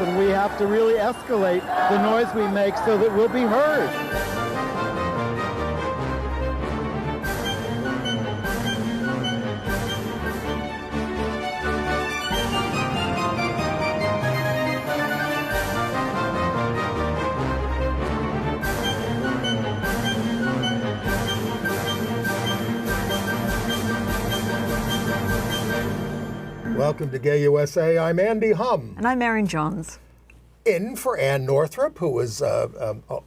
and we have to really escalate the noise we make so that we'll be heard. Welcome to Gay USA. I'm Andy Humm. And I'm Merryn Johns. In for Ann Northrup, who is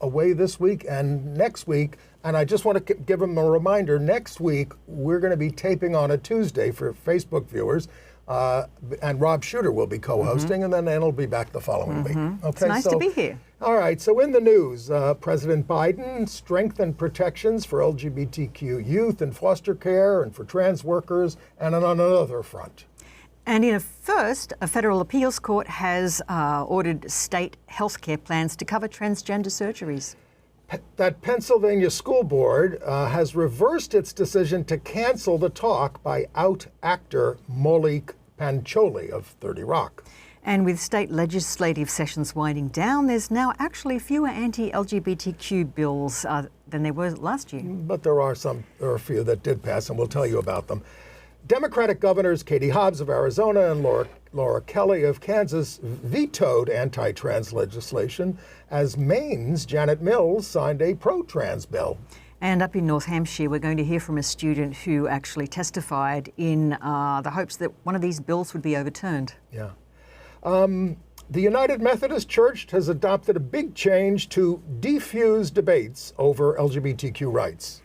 away this week and next week. And I just want to give them a reminder, next week we're going to be taping on a Tuesday for Facebook viewers. And Rob Shooter will be co-hosting, and then Ann will be back the following week. Okay, it's nice to be here. All right, so in the news, President Biden strengthened protections for LGBTQ youth in foster care and for trans workers, and on another front. And in a first, a federal appeals court has ordered state health care plans to cover transgender surgeries. That Pennsylvania school board has reversed its decision to cancel The Talk by out actor Maulik Pancholy of 30 Rock. And with state legislative sessions winding down, there's now actually fewer anti-LGBTQ bills than there were last year. But there are a few that did pass, and we'll tell you about them. Democratic governors Katie Hobbs of Arizona and Laura Kelly of Kansas vetoed anti-trans legislation as Maine's Janet Mills signed a pro-trans bill. And up in North Hampshire, we're going to hear from a student who actually testified in the hopes that one of these bills would be overturned. Yeah. The United Methodist Church has adopted a big change to defuse debates over LGBTQ rights.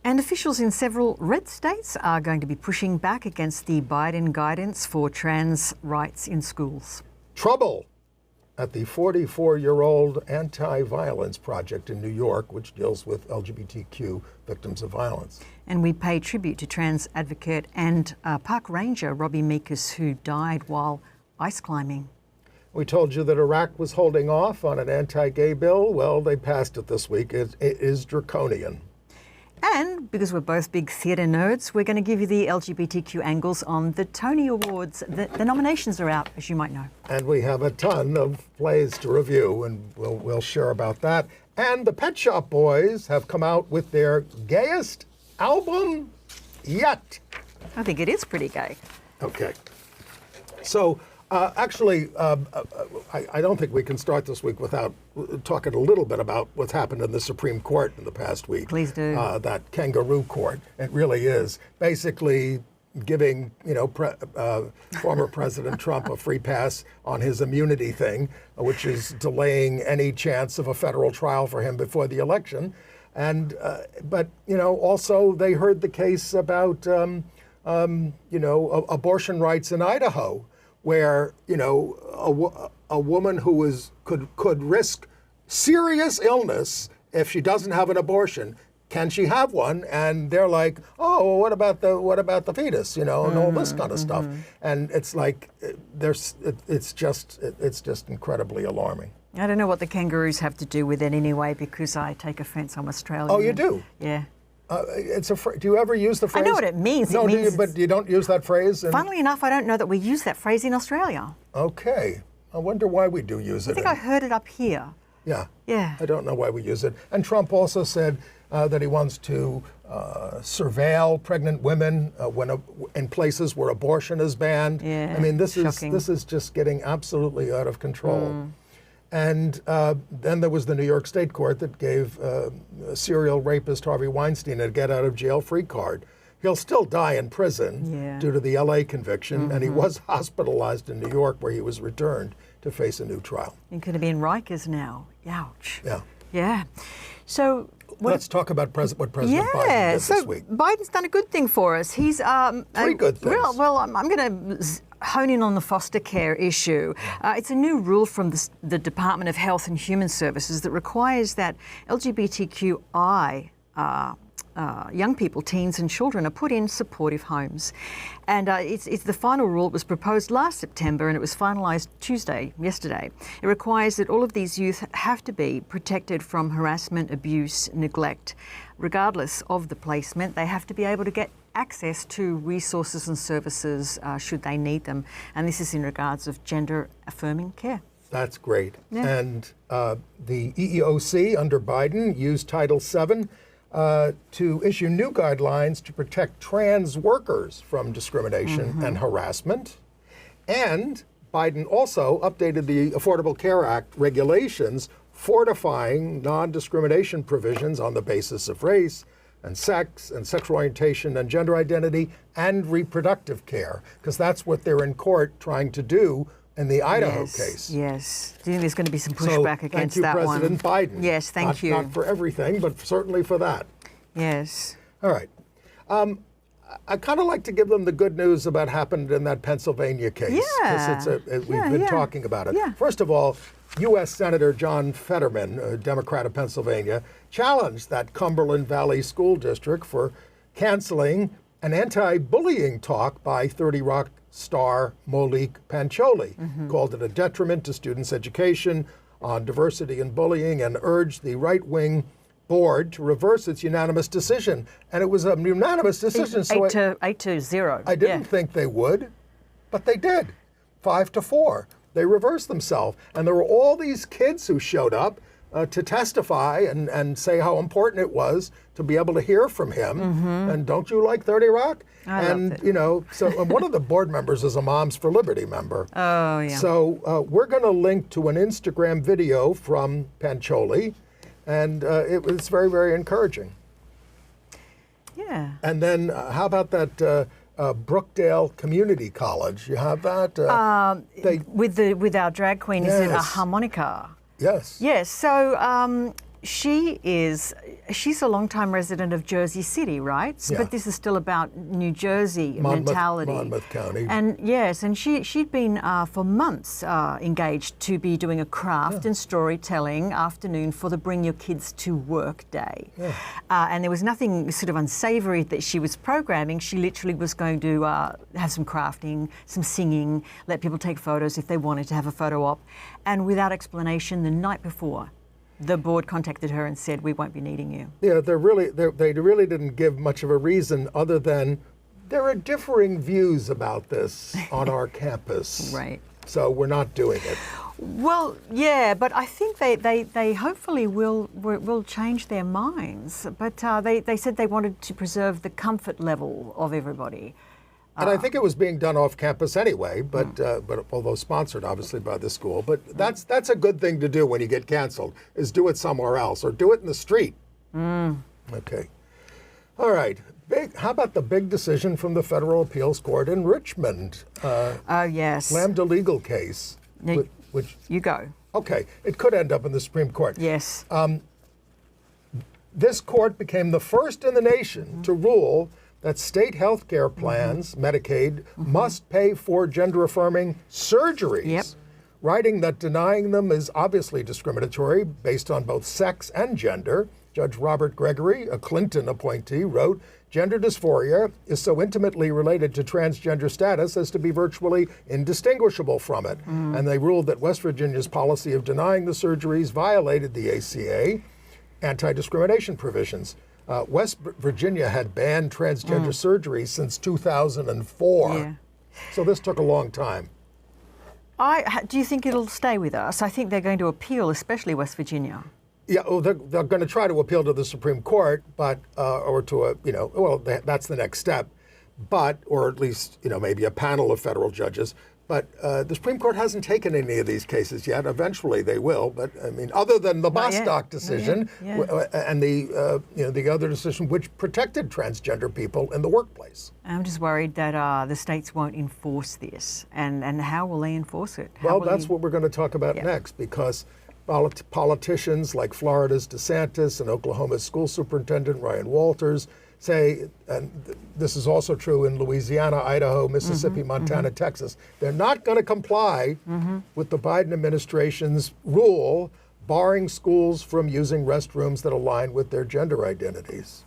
And officials in several red states are going to be pushing back against the Biden guidance for trans rights in schools. Trouble at the 44-year-old Anti-Violence Project in New York, which deals with LGBTQ victims of violence. And we pay tribute to trans advocate and park ranger Robbi Mecus, who died while ice climbing. We told you that Iraq was holding off on an anti-gay bill. Well, they passed it this week. It is draconian. And because we're both big theatre nerds, we're going to give you the LGBTQ angles on the Tony Awards. The nominations are out, as you might know. And we have a ton of plays to review, and we'll share about that. And the Pet Shop Boys have come out with their gayest album yet. I think it is pretty gay. Okay. So, I don't think we can start this week without talking a little bit about what's happened in the Supreme Court in the past week. Please do. That kangaroo court. It really is basically giving, former President Trump a free pass on his immunity thing, which is delaying any chance of a federal trial for him before the election. And but also they heard the case about abortion rights in Idaho, where a woman who could risk serious illness if she doesn't have an abortion. Can she have one? And they're like, oh, what about the fetus? And all this kind of stuff. And it's like it's just incredibly alarming. I don't know what the kangaroos have to do with it anyway, because I take offence. I'm Australian. Oh, you do? Yeah. Do you ever use the phrase? I know what it means. No, but you don't use that phrase? Funnily enough, I don't know that we use that phrase in Australia. Okay. I wonder why we do use it. I think I heard it up here. Yeah. Yeah. I don't know why we use it. And Trump also said that he wants to surveil pregnant women in places where abortion is banned. Yeah. I mean, this shocking. is just getting absolutely out of control. And then there was the New York State Court that gave serial rapist Harvey Weinstein a get-out-of-jail-free card. He'll still die in prison due to the LA conviction, and he was hospitalized in New York, where he was returned to face a new trial. He could have been Rikers now. Ouch. Yeah. Yeah. So let's talk about what President Biden did this week. Biden's done a good thing for us. He's three good things. Well, I'm going to hone in on the foster care issue. It's a new rule from the Department of Health and Human Services that requires that LGBTQI young people, teens and children, are put in supportive homes. And it's the final rule. It was proposed last September and it was finalised yesterday. It requires that all of these youth have to be protected from harassment, abuse, neglect. Regardless of the placement, they have to be able to get access to resources and services should they need them. And this is in regards of gender affirming care. That's great. And the EEOC under Biden used Title VII to issue new guidelines to protect trans workers from discrimination and harassment. And Biden also updated the Affordable Care Act regulations, fortifying non-discrimination provisions on the basis of race and sex and sexual orientation and gender identity and reproductive care, because that's what they're in court trying to do in the Idaho case. Yes. Do you think there's going to be some pushback against that one? one? Thank you, President Biden. Yes, thank you. Not for everything, but certainly for that. Yes. All right. I kind of like to give them the good news about happened in that Pennsylvania case. Yeah. Because we've been talking about it. Yeah. First of all, U.S. Senator John Fetterman, a Democrat of Pennsylvania, challenged that Cumberland Valley School District for canceling an anti-bullying talk by 30 Rock star Maulik Pancholy, called it a detriment to students' education on diversity and bullying, and urged the right-wing board to reverse its unanimous decision. And it was a unanimous decision. Eight to zero. I didn't think they would, but they did. 5-4. They reversed themselves. And there were all these kids who showed up to testify and say how important it was to be able to hear from him. And don't you like 30 Rock? I loved it. You know, so one of the board members is a Moms for Liberty member. Oh, yeah. So we're going to link to an Instagram video from Pancholy, and it was very, very encouraging. Yeah. And then how about that Brookdale Community College? You have that? With our drag queen, is it a harmonica? Yes. Yes. So she's a long-time resident of Jersey City, right? Yeah. But this is still about New Jersey mentality. Monmouth County. And yes, and she'd been for months engaged to be doing a craft and storytelling afternoon for the Bring Your Kids to Work Day. Yeah. And there was nothing sort of unsavory that she was programming. She literally was going to have some crafting, some singing, let people take photos if they wanted to have a photo op. And without explanation, the night before, the board contacted her and said, we won't be needing you. Yeah, they really didn't give much of a reason other than there are differing views about this on our campus. Right. So we're not doing it. Well, yeah, but I think they hopefully will change their minds. But they said they wanted to preserve the comfort level of everybody. And I think it was being done off campus anyway, but although sponsored obviously by the school. But that's a good thing to do when you get canceled, is do it somewhere else or do it in the street. Okay. All right. How about the big decision from the Federal Appeals Court in Richmond? Oh, yes. Lambda legal case. Which you go. Okay. It could end up in the Supreme Court. Yes. This court became the first in the nation to rule that state health care plans, Medicaid, must pay for gender-affirming surgeries, writing that denying them is obviously discriminatory based on both sex and gender. Judge Robert Gregory, a Clinton appointee, wrote, gender dysphoria is so intimately related to transgender status as to be virtually indistinguishable from it. And they ruled that West Virginia's policy of denying the surgeries violated the ACA anti-discrimination provisions. West Virginia had banned transgender surgery since 2004. Yeah. So this took a long time. Do you think it'll stay with us? I think they're going to appeal, especially West Virginia. Yeah, well, they're going to try to appeal to the Supreme Court, but or to that's the next step, but or at least maybe a panel of federal judges. But the Supreme Court hasn't taken any of these cases yet. Eventually they will. But I mean, other than the Bostock decision and the other decision which protected transgender people in the workplace. I'm just worried that the states won't enforce this. And how will they enforce it? Well, that's what we're going to talk about next, because politicians like Florida's DeSantis and Oklahoma's school superintendent Ryan Walters say, and this is also true in Louisiana, Idaho, Mississippi, Montana, Texas, they're not going to comply with the Biden administration's rule barring schools from using restrooms that align with their gender identities.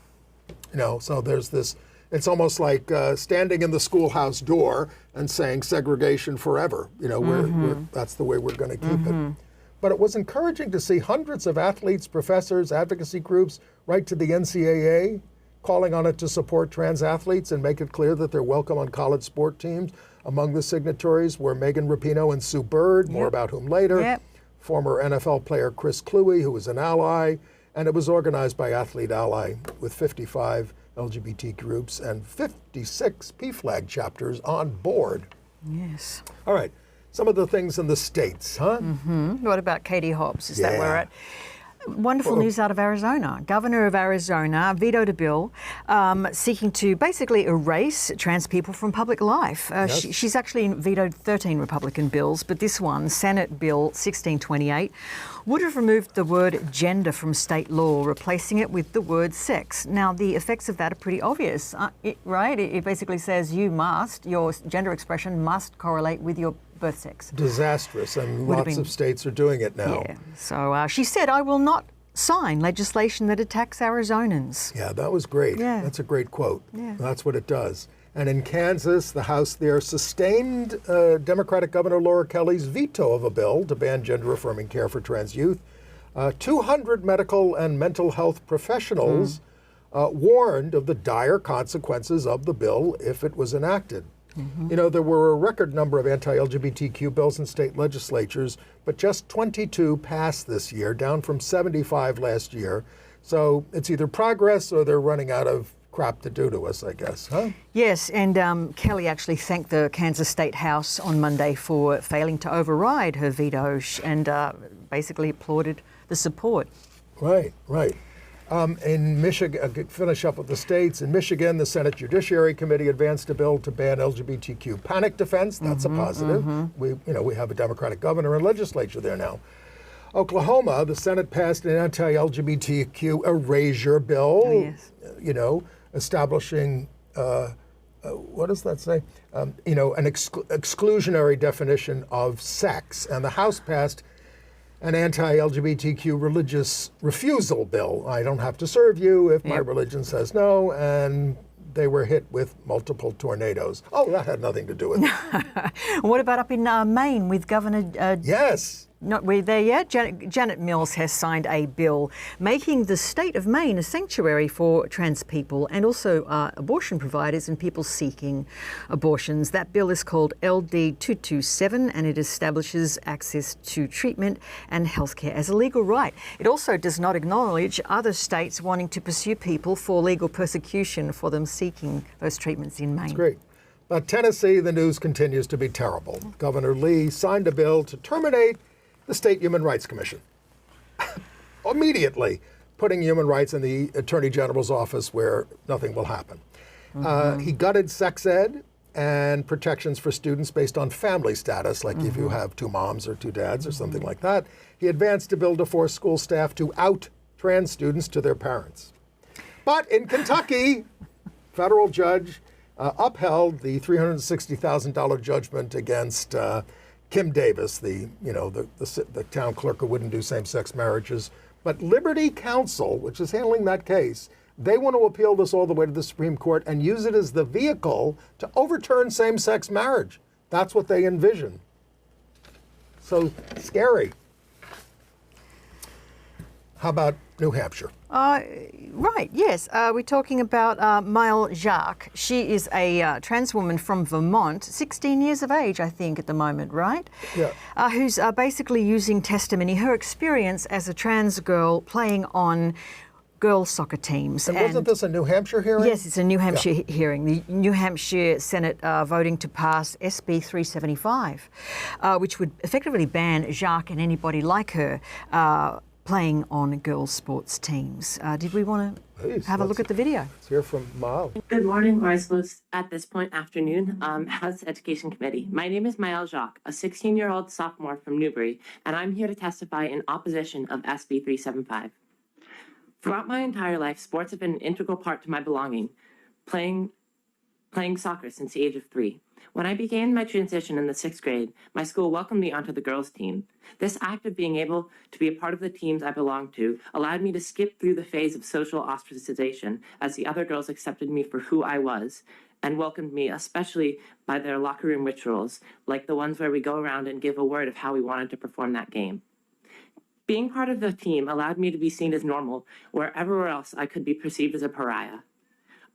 So there's this, it's almost like standing in the schoolhouse door and saying segregation forever. That's the way we're going to keep it. But it was encouraging to see hundreds of athletes, professors, advocacy groups write to the NCAA calling on it to support trans athletes and make it clear that they're welcome on college sport teams. Among the signatories were Megan Rapinoe and Sue Bird, more about whom later, former NFL player Chris Cluey, who was an ally, and it was organized by Athlete Ally with 55 LGBT groups and 56 PFLAG chapters on board. Yes. All right, some of the things in the states, huh? What about Katie Hobbs? Is that where we're at? Wonderful news out of Arizona. Governor of Arizona vetoed a bill seeking to basically erase trans people from public life. She's actually vetoed 13 Republican bills, but this one, Senate Bill 1628, would have removed the word gender from state law, replacing it with the word sex. Now, the effects of that are pretty obvious, right? It basically says your gender expression must correlate with your birth sex. Disastrous, and lots of states are doing it now. Yeah. So she said, I will not sign legislation that attacks Arizonans. Yeah, that was great. Yeah. That's a great quote. Yeah. That's what it does. And in Kansas, the House there sustained Democratic Governor Laura Kelly's veto of a bill to ban gender-affirming care for trans youth. 200 medical and mental health professionals warned of the dire consequences of the bill if it was enacted. You know, there were a record number of anti-LGBTQ bills in state legislatures, but just 22 passed this year, down from 75 last year. So it's either progress or they're running out of crap to do to us, I guess, huh? Yes, and Kelly actually thanked the Kansas State House on Monday for failing to override her veto and basically applauded the support. Right. In Michigan, finish up with the states. In Michigan, the Senate Judiciary Committee advanced a bill to ban LGBTQ panic defense. That's a positive. We have a Democratic governor and legislature there now. Oklahoma, the Senate passed an anti-LGBTQ erasure bill. Establishing what does that say? An exclusionary definition of sex, and the House passed an anti-LGBTQ religious refusal bill. I don't have to serve you if my religion says no, and they were hit with multiple tornadoes. Oh, that had nothing to do with it. What about up in Maine with Governor... Yes. Not really there yet. Janet Mills has signed a bill making the state of Maine a sanctuary for trans people and also abortion providers and people seeking abortions. That bill is called LD 227 and it establishes access to treatment and healthcare as a legal right. It also does not acknowledge other states wanting to pursue people for legal persecution for them seeking those treatments in Maine. That's great. But Tennessee, the news continues to be terrible. Governor Lee signed a bill to terminate the State Human Rights Commission. Immediately putting human rights in the Attorney General's office where nothing will happen. He gutted sex ed and protections for students based on family status, like if you have two moms or two dads or something like that. He advanced a bill to force school staff to out trans students to their parents. But in Kentucky, federal judge upheld the $360,000 judgment against Kim Davis, the town clerk who wouldn't do same-sex marriages. But Liberty Counsel, which is handling that case, they want to appeal this all the way to the Supreme Court and use it as the vehicle to overturn same-sex marriage. That's what they envision. So scary. How about New Hampshire? Right, yes. We're talking about Maulik Jacques. She is a trans woman from Vermont, 16 years of age, I think, at the moment, right? Yeah. Who's basically using testimony, her experience as a trans girl playing on girls' soccer teams. And wasn't this a New Hampshire hearing? Yes, it's a New Hampshire hearing. The New Hampshire Senate voting to pass SB 375, which would effectively ban Jacques and anybody like her playing on girls' sports teams. Did we want to have a look at the video? Let's hear from Mal. Good morning, or I suppose at this point, afternoon, House Education Committee. My name is Maulik Jacques, a 16-year-old sophomore from Newbury, and I'm here to testify in opposition of SB 375. Throughout my entire life, sports have been an integral part to my belonging, playing soccer since the age of 3. When I began my transition in the 6th grade, my school welcomed me onto the girls' team. This act of being able to be a part of the teams I belonged to allowed me to skip through the phase of social ostracization as the other girls accepted me for who I was and welcomed me, especially by their locker room rituals, like the ones where we go around and give a word of how we wanted to perform that game. Being part of the team allowed me to be seen as normal, wherever else I could be perceived as a pariah.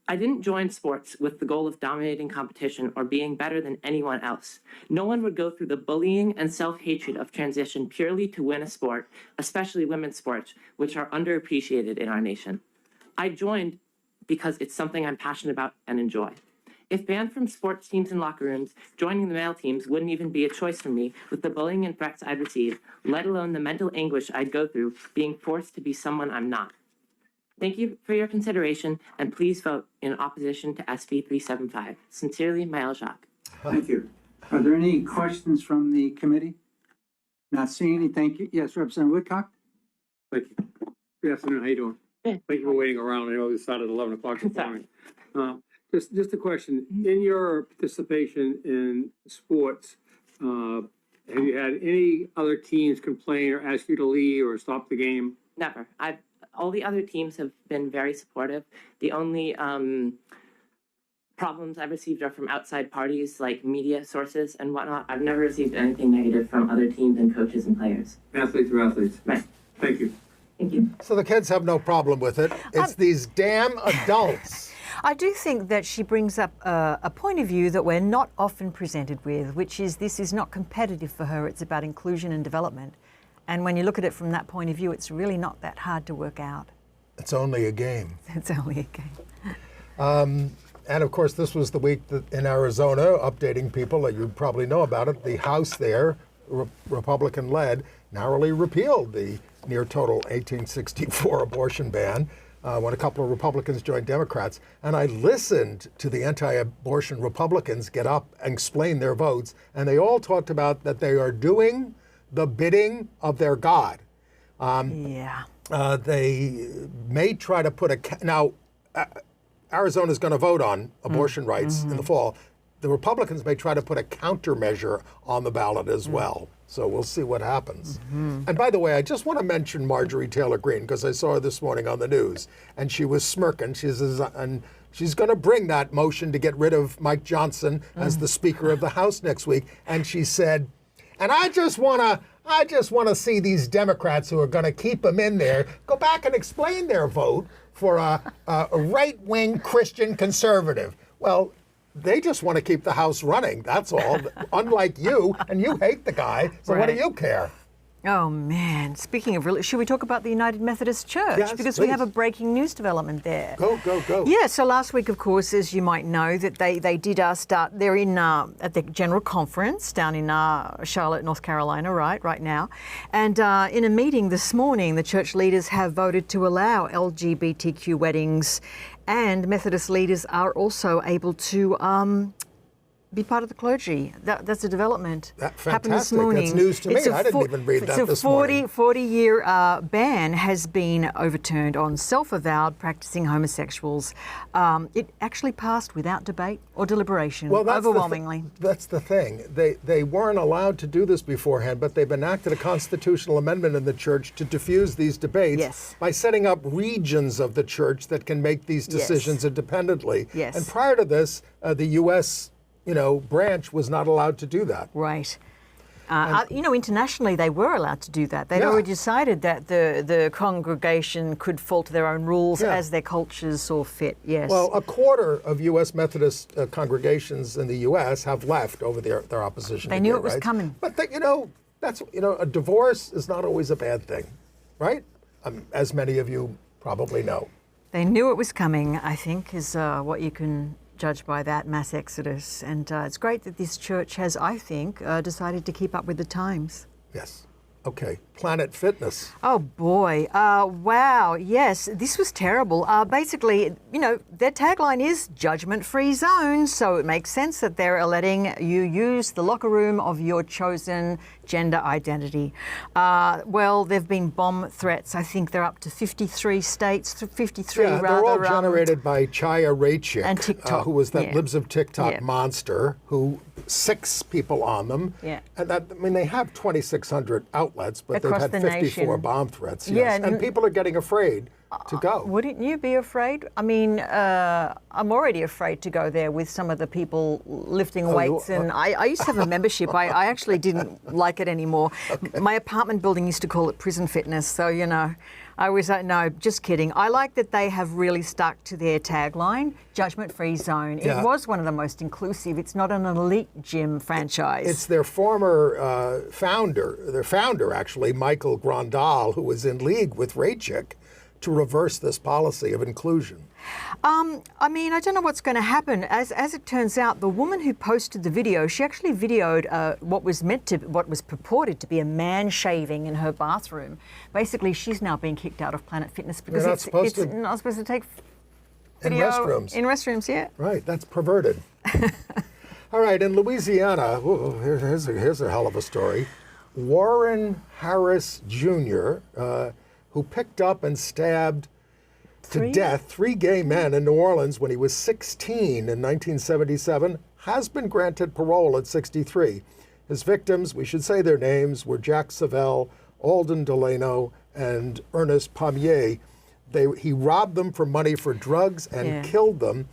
I didn't join sports with the goal of dominating competition or being better than anyone else. No one would go through the bullying and self-hatred of transition purely to win a sport, especially women's sports, which are underappreciated in our nation. I joined because it's something I'm passionate about and enjoy. If banned from sports teams and locker rooms, joining the male teams wouldn't even be a choice for me with the bullying and threats I'd receive, let alone the mental anguish I'd go through being forced to be someone I'm not. Thank you for your consideration, and please vote in opposition to SB 375. Sincerely, Maulik Pancholy. Thank you. Are there any questions from the committee? Not seeing any, thank you. Yes, Representative Woodcock? Thank you. Good afternoon. How you doing? Good. Thank you for waiting around. I know this started at 11 o'clock this morning. Just a question. In your participation in sports, have you had any other teams complain or ask you to leave or stop the game? Never. All the other teams have been very supportive. The only problems I've received are from outside parties like media sources and whatnot. I've never received anything negative from other teams and coaches and players. Athletes are athletes. Right. Thank you. Thank you. So the kids have no problem with it. It's these damn adults. I do think that she brings up a point of view that we're not often presented with, which is this is not competitive for her, it's about inclusion and development. And when you look at it from that point of view, it's really not that hard to work out. It's only a game. It's only a game. And of course, this was the week that in Arizona, updating people, you probably know about it, the House there, Republican-led, narrowly repealed the near total 1864 abortion ban when a couple of Republicans joined Democrats. And I listened to the anti-abortion Republicans get up and explain their votes, and they all talked about that they are doing the bidding of their God. They may try to put Arizona's going to vote on abortion rights in the fall. The Republicans may try to put a countermeasure on the ballot as well. So we'll see what happens. And by the way, I just want to mention Marjorie Taylor Greene because I saw her this morning on the news and she was smirking. She's going to bring that motion to get rid of Mike Johnson as the Speaker of the House next week. And she said, and I just want to see these Democrats who are going to keep him in there go back and explain their vote for a right-wing Christian conservative. Well, they just want to keep the House running. That's all. Unlike you, and you hate the guy. So what do you care? Oh, man. Speaking of, should we talk about the United Methodist Church? Yes, because please. we have a breaking news development there. Go. Yeah, so last week, of course, as you might know, that they did start, they're in at the General Conference down in Charlotte, North Carolina, right now. And in a meeting this morning, the church leaders have voted to allow LGBTQ weddings, and Methodist leaders are also able to be part of the clergy. That's a development. Happened this morning. That's news to me. I didn't even read that this morning. 40-year ban has been overturned on self-avowed practicing homosexuals. It actually passed without debate or deliberation, overwhelmingly. That's the thing. They weren't allowed to do this beforehand, but they've enacted a constitutional amendment in the church to diffuse these debates by setting up regions of the church that can make these decisions independently. Yes. And prior to this, the U.S. branch was not allowed to do that. Right. Internationally, they were allowed to do that. They'd already decided that the congregation could fall to their own rules as their cultures saw fit. Yes. Well, a quarter of U.S. Methodist congregations in the U.S. have left over their opposition. They knew it was coming. But a divorce is not always a bad thing, right? As many of you probably know. They knew it was coming, I think, is what you can judge by that mass exodus. And it's great that this church has, I think, decided to keep up with the times. Yes. Okay. Planet Fitness. Oh, boy. Wow. Yes, this was terrible. Basically, their tagline is judgment-free zone. So it makes sense that they're letting you use the locker room of your chosen gender identity. Well, there have been bomb threats. I think they're up to 53 states, 53 rather. They're all generated by Chaya Raichik, and TikTok. Who was that Libs of TikTok monster who 6 people on them. Yeah. And they have 2,600 outlets, but Across they've the had 54 nation. Bomb threats. Yeah, and people are getting afraid to go. Wouldn't you be afraid? I mean, I'm already afraid to go there with some of the people lifting weights. And I used to have a membership. I actually didn't like it anymore. Okay. My apartment building used to call it prison fitness. So, I was no, just kidding. I like that they have really stuck to their tagline, judgment-free zone. Yeah. It was one of the most inclusive. It's not an elite gym franchise. It's their former founder actually, Michael Grandal, who was in league with Rachik to reverse this policy of inclusion. I mean, I don't know what's going to happen. As it turns out, the woman who posted the video, she actually videoed what was purported to be a man shaving in her bathroom. Basically, she's now being kicked out of Planet Fitness because They're it's not supposed to take In video restrooms. In restrooms, yeah. Right, that's perverted. All right, in Louisiana, here's a hell of a story. Warren Harris Jr., who picked up and stabbed to death 3 gay men in New Orleans when he was 16 in 1977, has been granted parole at 63. His victims, we should say their names, were Jack Savelle, Alden Delano, and Ernest Pommier. He robbed them for money for drugs and killed them.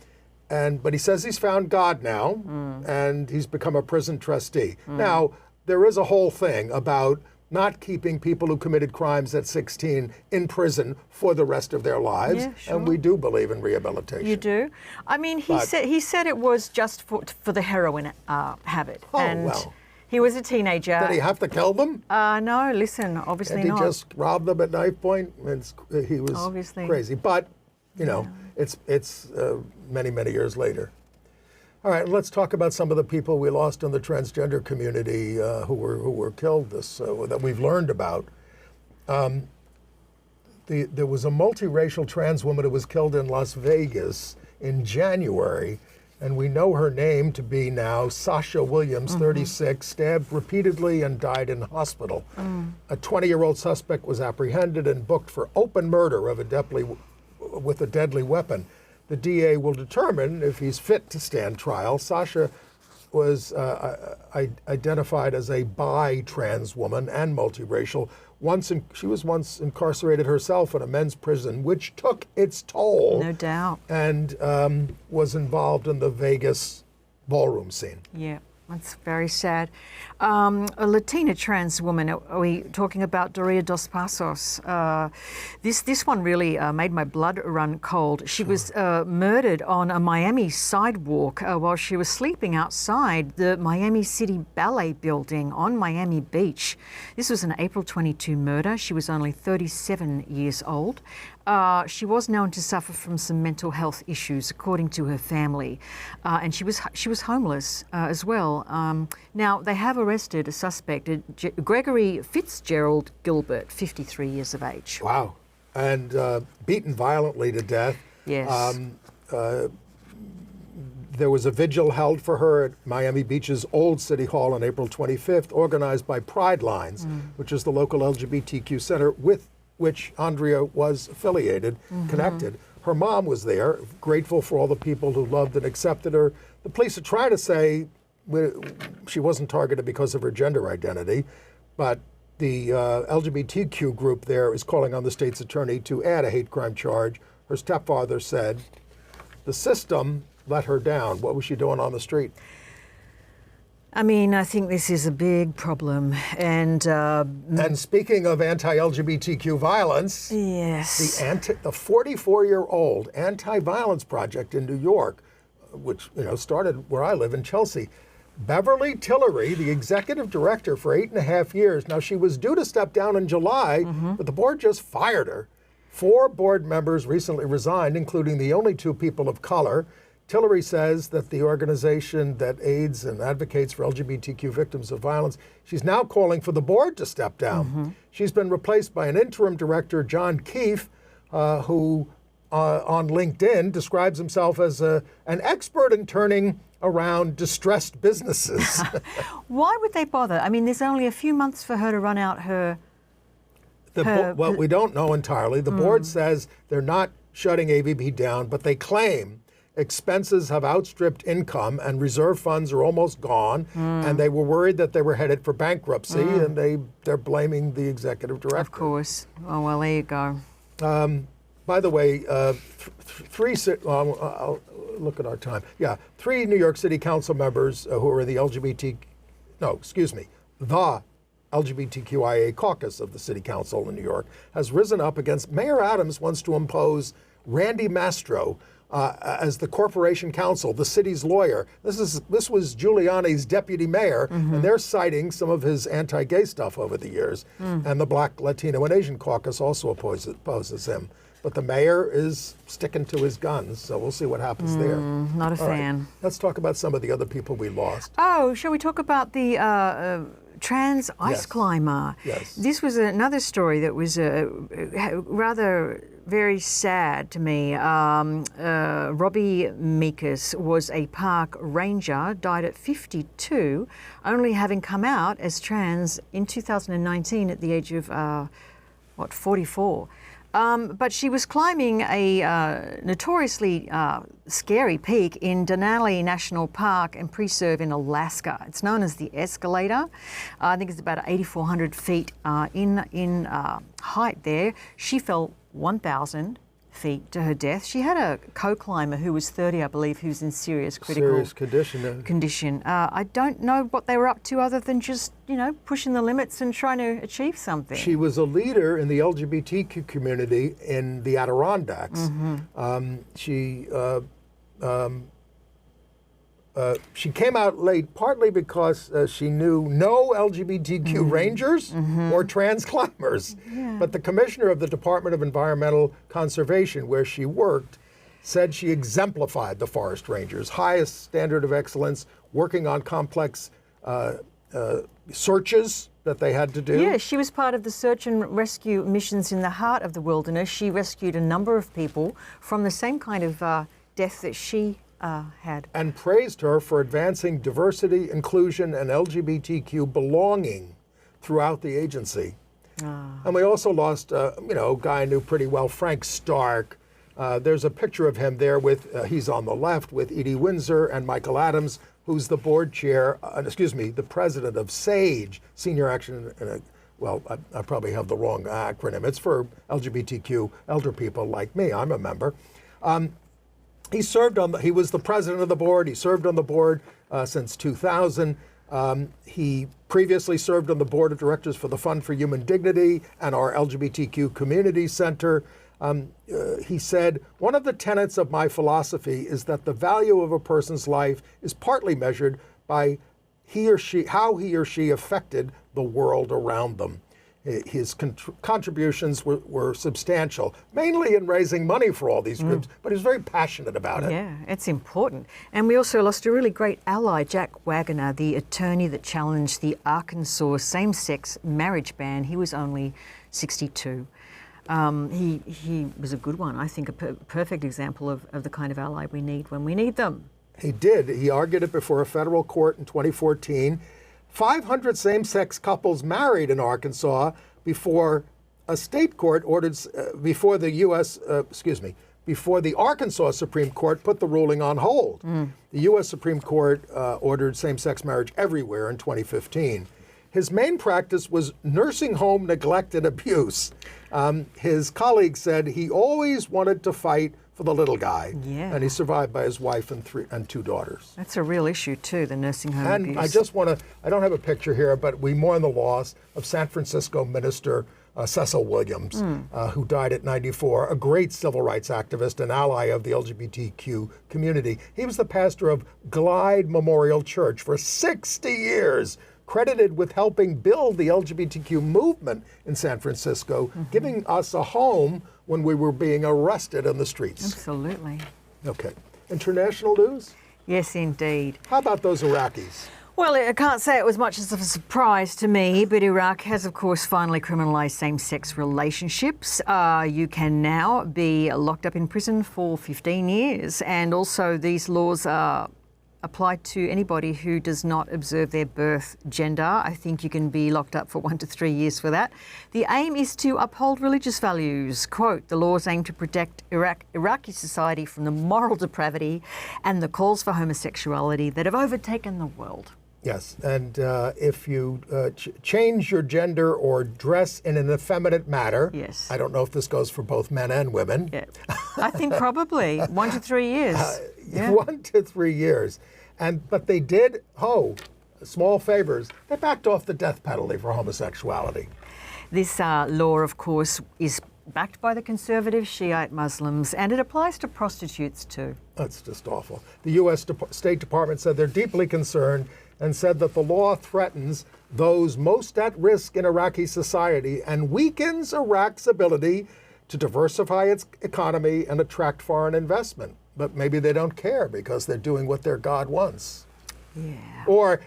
But he says he's found God now, and he's become a prison trustee. Now, there is a whole thing about not keeping people who committed crimes at 16 in prison for the rest of their lives. Yeah, sure. And we do believe in rehabilitation. You do? I mean, he said it was just for the heroin habit. Oh, and well. He was a teenager. Did he have to kill them? No, listen, obviously And he not. just robbed them at knife point? He was Obviously. crazy. But, you know, it's many, many years later. All right, let's talk about some of the people we lost in the transgender community who were killed that we've learned about. There was a multiracial trans woman who was killed in Las Vegas in January, and we know her name to be now Sasha Williams, 36, stabbed repeatedly and died in hospital. A 20-year-old suspect was apprehended and booked for open murder with a deadly weapon. The DA will determine if he's fit to stand trial. Sasha was identified as a bi-trans woman and multiracial. She was once incarcerated herself in a men's prison, which took its toll. No doubt. And was involved in the Vegas ballroom scene. Yeah, that's very sad. A Latina trans woman, are we talking about Doria Dos Passos? This one really made my blood run cold. She was murdered on a Miami sidewalk while she was sleeping outside the Miami City Ballet building on Miami Beach. This was an April 22 murder. She was only 37 years old. She was known to suffer from some mental health issues, according to her family, and she was homeless as well. Now they have arrested a suspect, Gregory Fitzgerald Gilbert, 53 years of age. Wow, and beaten violently to death. Yes. There was a vigil held for her at Miami Beach's Old City Hall on April 25th, organized by Pride Lines, which is the local LGBTQ center with which Andrea was affiliated, connected. Her mom was there, grateful for all the people who loved and accepted her. The police are trying to say she wasn't targeted because of her gender identity, but the LGBTQ group there is calling on the state's attorney to add a hate crime charge. Her stepfather said the system let her down. What was she doing on the street? I mean, I think this is a big problem, and speaking of anti-LGBTQ violence, yes, the 44-year-old Anti-Violence Project in New York, which started where I live in Chelsea, Beverly Tillery, the executive director for 8.5 years. Now she was due to step down in July, but the board just fired her. 4 board members recently resigned, including the only 2 people of color. Tillery says that the organization that aids and advocates for LGBTQ victims of violence, she's now calling for the board to step down. She's been replaced by an interim director, John Keefe, who on LinkedIn describes himself as an expert in turning around distressed businesses. Why would they bother? I mean, there's only a few months for her to run out her... Well, we don't know entirely. The board says they're not shutting AVP down, but they claim expenses have outstripped income and reserve funds are almost gone, and they were worried that they were headed for bankruptcy, and they're blaming the executive director. Of course. Oh, well, there you go. By the way, I'll look at our time. Yeah, 3 New York City Council members who are in the LGBTQIA caucus of the City Council in New York, has risen up against Mayor Adams wants to impose Randy Mastro as the corporation counsel, the city's lawyer. This was Giuliani's deputy mayor, and they're citing some of his anti-gay stuff over the years. And the Black, Latino, and Asian caucus also opposes him. But the mayor is sticking to his guns, so we'll see what happens there. Not a fan. Right, let's talk about some of the other people we lost. Oh, shall we talk about the trans ice climber? Yes. This was another story that was rather very sad to me. Robbi Mecus was a park ranger, died at 52, only having come out as trans in 2019 at the age of, 44. But she was climbing a notoriously scary peak in Denali National Park and Preserve in Alaska. It's known as the Escalator. I think it's about 8,400 feet in height there. She fell 1,000 feet to her death. She had a co-climber who was 30, I believe, who's in serious critical condition. I don't know what they were up to other than just, pushing the limits and trying to achieve something. She was a leader in the LGBTQ community in the Adirondacks. She came out late partly because she knew no LGBTQ rangers or trans climbers. But the commissioner of the Department of Environmental Conservation, where she worked, said she exemplified the forest rangers, highest standard of excellence, working on complex searches that they had to do. Yeah, she was part of the search and rescue missions in the heart of the wilderness. She rescued a number of people from the same kind of death that she had. And praised her for advancing diversity, inclusion, and LGBTQ belonging throughout the agency. And we also lost, a guy I knew pretty well, Frank Stark. There's a picture of him there with, he's on the left, with Edie Windsor and Michael Adams, who's the board chair, the president of SAGE, Senior Action, I probably have the wrong acronym. It's for LGBTQ elder people like me. I'm a member. He was the president of the board. He served on the board since 2000. He previously served on the board of directors for the Fund for Human Dignity and our LGBTQ Community Center. He said, one of the tenets of my philosophy is that the value of a person's life is partly measured by how he or she affected the world around them. His contributions were substantial, mainly in raising money for all these groups, but he was very passionate about it. Yeah, it's important. And we also lost a really great ally, Jack Waggoner, the attorney that challenged the Arkansas same-sex marriage ban. He was only 62. He was a good one, I think, a perfect example of the kind of ally we need when we need them. He did. He argued it before a federal court in 2014. 500 same-sex couples married in Arkansas before a state court ordered, before the Arkansas Supreme Court put the ruling on hold. The U.S. Supreme Court ordered same-sex marriage everywhere in 2015. His main practice was nursing home neglect and abuse. His colleagues said he always wanted to fight for the little guy. Yeah. And he's survived by his wife and 2 daughters. That's a real issue too, the nursing home and abuse. I just want to, I don't have a picture here, but we mourn the loss of San Francisco minister Cecil Williams, who died at 94, a great civil rights activist and ally of the LGBTQ community. He was the pastor of Glide Memorial Church for 60 years, credited with helping build the LGBTQ movement in San Francisco, giving us a home when we were being arrested in the streets. Absolutely. Okay. International news? Yes, indeed. How about those Iraqis? Well, I can't say it was much of a surprise to me, but Iraq has, of course, finally criminalised same-sex relationships. You can now be locked up in prison for 15 years, and also these laws apply to anybody who does not observe their birth gender. I think you can be locked up for 1 to 3 years for that. The aim is to uphold religious values. Quote, the laws aim to protect Iraqi society from the moral depravity and the calls for homosexuality that have overtaken the world. Yes, and if you change your gender or dress in an effeminate manner, yes. I don't know if this goes for both men and women. Yeah. I think probably 1 to 3 years. 1 to 3 years. But they did, small favors, they backed off the death penalty for homosexuality. This law, of course, is backed by the conservative Shiite Muslims, and it applies to prostitutes too. That's just awful. The U.S. State Department said they're deeply concerned and said that the law threatens those most at risk in Iraqi society and weakens Iraq's ability to diversify its economy and attract foreign investment. But maybe they don't care because they're doing what their God wants. Yeah. Or,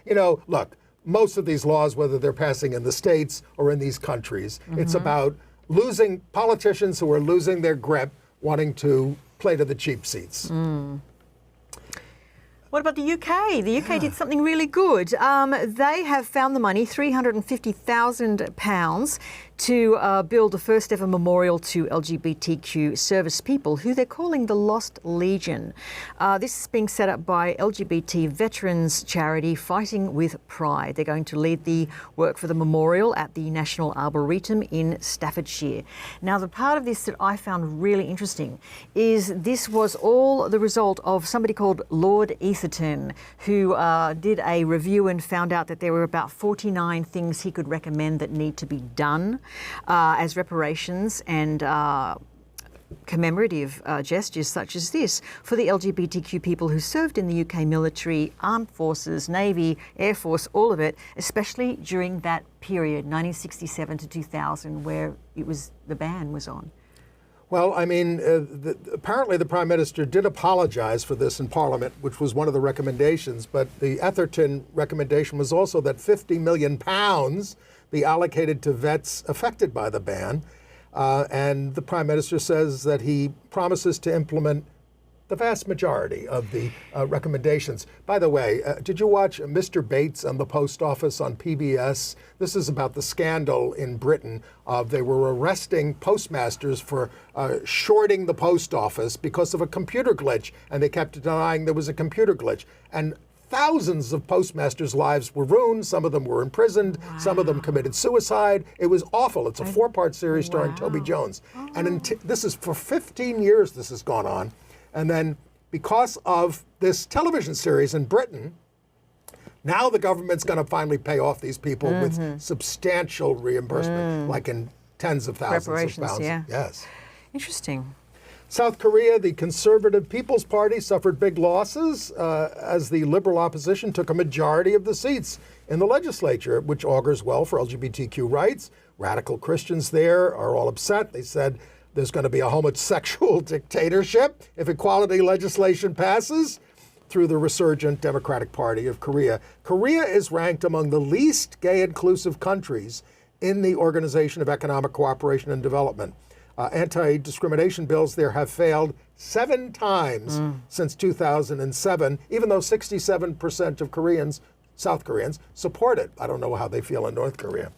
look, most of these laws, whether they're passing in the States or in these countries, it's about losing politicians who are losing their grip, wanting to play to the cheap seats. What about the UK? The UK did something really good. They have found the money, £350,000, to build the first ever memorial to LGBTQ service people, who they're calling the Lost Legion. This is being set up by LGBT veterans charity Fighting with Pride. They're going to lead the work for the memorial at the National Arboretum in Staffordshire. Now, the part of this that I found really interesting is this was all the result of somebody called Lord Etherton, who did a review and found out that there were about 49 things he could recommend that need to be done as reparations and commemorative gestures such as this for the LGBTQ people who served in the UK military, armed forces, Navy, Air Force, all of it, especially during that period, 1967 to 2000, where the ban was on. Well, I mean, apparently the Prime Minister did apologize for this in Parliament, which was one of the recommendations, but the Etherton recommendation was also that £50 million be allocated to vets affected by the ban. And the Prime Minister says that he promises to implement the vast majority of the recommendations. By the way, did you watch Mr. Bates and the Post Office on PBS? This is about the scandal in Britain. They were arresting postmasters for shorting the post office because of a computer glitch, and they kept denying there was a computer glitch. And thousands of postmasters' lives were ruined. Some of them were imprisoned. Wow. Some of them committed suicide. It was awful. It's a 4-part series starring Toby Jones. Oh. And this is for 15 years this has gone on. And then because of this television series in Britain, now the government's going to finally pay off these people with substantial reimbursement, like in tens of thousands of pounds. Yeah. Yes. Interesting. South Korea, the Conservative People's Party suffered big losses as the Liberal opposition took a majority of the seats in the legislature, which augurs well for LGBTQ rights. Radical Christians there are all upset. They said there's going to be a homosexual dictatorship if equality legislation passes through the resurgent Democratic Party of Korea. Korea is ranked among the least gay-inclusive countries in the Organization of Economic Cooperation and Development. Anti-discrimination bills there have failed 7 times since 2007, even though 67% of Koreans, South Koreans, support it. I don't know how they feel in North Korea.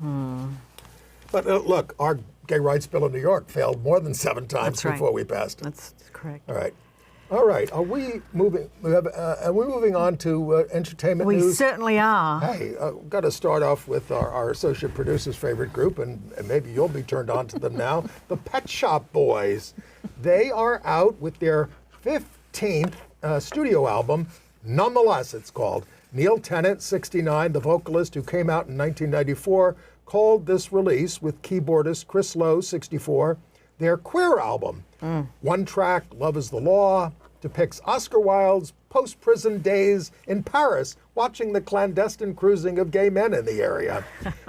But look, our gay rights bill in New York failed more than 7 times before we passed it. That's correct. All right. Are we moving? Are we moving on to entertainment news? We certainly are. Hey, got to start off with our associate producer's favorite group, and maybe you'll be turned on to them now. The Pet Shop Boys. They are out with their 15th studio album. Nonetheless, it's called. Neil Tennant, 69, the vocalist who came out in 1994, called this release with keyboardist Chris Lowe, 64, their queer album. One track, Love is the Law, depicts Oscar Wilde's post-prison days in Paris, watching the clandestine cruising of gay men in the area.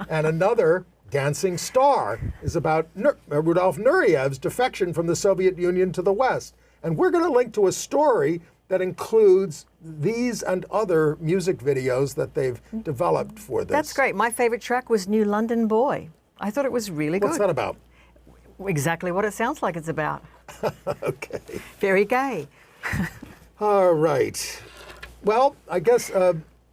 And another, Dancing Star, is about Rudolf Nuriev's defection from the Soviet Union to the West. And we're going to link to a story that includes these and other music videos that they've developed for this. That's great. My favorite track was New London Boy. I thought it was really good. What's that about? Exactly what it sounds like it's about. Okay. Very gay. All right. Well, I guess